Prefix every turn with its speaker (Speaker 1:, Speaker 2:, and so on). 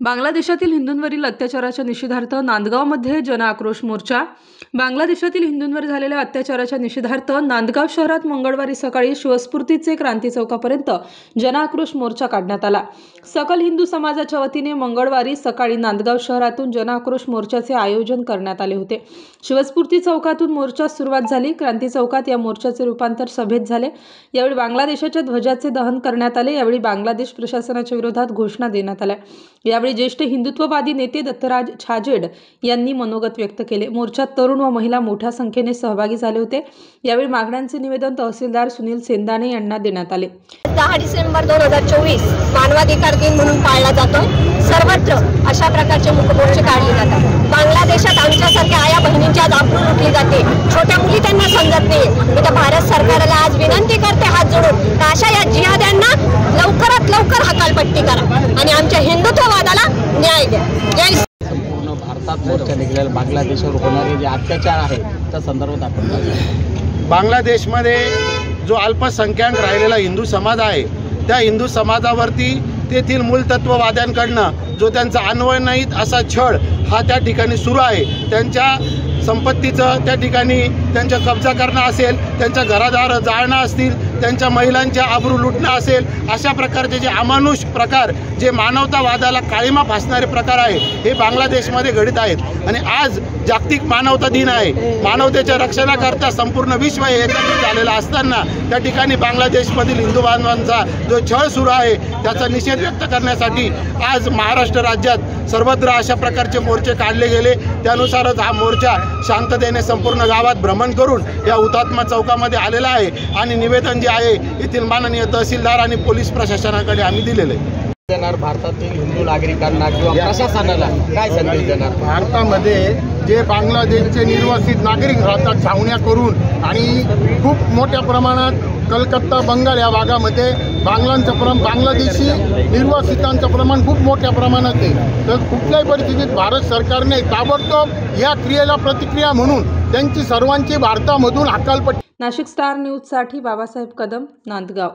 Speaker 1: बांगलादेशातील हिंदूंवरील अत्याचाराच्या निषेधार्थ नांदगावमध्ये जनआक्रोश मोर्चा। बांगलादेशातील हिंदूंवर झालेल्या अत्याचाराच्या निषेधार्थ नांदगाव शहरात मंगळवारी सकाळी शिवस्फूर्तीचे क्रांती चौकापर्यंत जनआक्रोश मोर्चा काढण्यात आला। सकल हिंदू समाजाच्या वतीने मंगळवारी सकाळी नांदगाव शहरातून जनआक्रोश मोर्चाचे आयोजन करण्यात आले होते। शिवस्फूर्ती चौकातून मोर्चास सुरुवात झाली। क्रांती चौकात या मोर्चाचे रूपांतर सभेत झाले। यावेळी बांगलादेशाच्या ध्वजाचे दहन करण्यात आले। यावेळी बांगलादेश प्रशासनाच्या विरोधात घोषणा देण्यात आल्या। यावेळी ज्येष्ठ हिंदुत्ववादी नेते दत्तराज छाजेड यांनी मनोगत व्यक्त केले। मोर्चात तरुण व महिला मोठ्या संख्येने सहभागी झाले होते। यावेळी मागण्यांचे निवेदन तहसीलदार सुनील सेंदाने यांना देण्यात आले।
Speaker 2: 10 डिसेंबर 2024 मानवाधिकार दिन म्हणून पाळला जातो। सर्वत्र अशा प्रकारचे मोर्चे काढले जातात। बांगलादेशात आमच्यासारख्या आया बहिणींच्या आबरू लुटली जाते। छोट्या मुली त्यांना समजत नाही। मी तर भारत सरकारला आज विनंती करते हात जोडून, अशा या जिहाद्यांना लवकरात लवकर हकालपट्टी करा आणि आमच्या हिंदुत्ववादाला न्याय द्या। जय
Speaker 3: संपूर्ण भारतात मोर्चा निघालेला बांगलादेशवर होणारे जे अत्याचार आहे त्या संदर्भात आपण
Speaker 4: बांगलादेशमध्ये जो अल्पसंख्याक राहिलेला हिंदू समाज आहे त्या हिंदू समाजावरती तेथील मूलतत्ववाद्यांकडनं जो त्यांचा अन्वयनित असा छळ हा त्या ठिकाणी सुरू आहे। त्यांच्या संपत्तीचं त्या ठिकाणी त्यांचा कब्जा करणं असेल, त्यांच्या घरादार जाळणं असतील, त्यांच्या महिलांच्या आबरू लुटणं असेल, अशा प्रकारचे जे अमानुष प्रकार, जे मानवतावादाला काळिमा फासणारे प्रकार आहे हे बांगलादेशमध्ये घडत आहेत। आणि आज जागतिक मानवता दिन आहे। मानवतेच्या रक्षणाकरता संपूर्ण विश्व हे एकत्रित झालेलं असताना त्या ठिकाणी बांगलादेशमधील हिंदू बांधवांचा जो छळ सुरू आहे त्याचा निषेध व्यक्त करण्यासाठी आज महाराष्ट्र राज्यात सर्वत्र अशा प्रकारचे मोर्चे काढले गेले। त्यानुसारच हा मोर्चा शांततेने संपूर्ण गावात भ्रमण करून या हुतात्मा चौकामध्ये आलेला आहे आणि निवेदन जे आहे येथील माननीय तहसीलदार आणि पोलीस प्रशासनाकडे आम्ही दिलेले आहे।
Speaker 3: भारतातील हिंदू नागरिकांना किंवा प्रशासनाला काय संदेश देणार?
Speaker 5: भारतामध्ये जे बांगलादेशचे निर्वासित नागरिक राहतात छावण्या करून आणि खूप मोठ्या प्रमाणात कलकत्ता बंगाल या भागामध्ये बांगलादेशी निर्वासितांचं प्रमाण खूप मोठ्या प्रमाणात आहे। तर कुठल्याही परिस्थितीत भारत सरकारने ताबडतोब या क्रियेला प्रतिक्रिया म्हणून त्यांची सर्वांची भारतामधून हकालपट्टी।
Speaker 1: नाशिक स्टार न्यूजसाठी बाबासाहेब कदम, नांदगाव।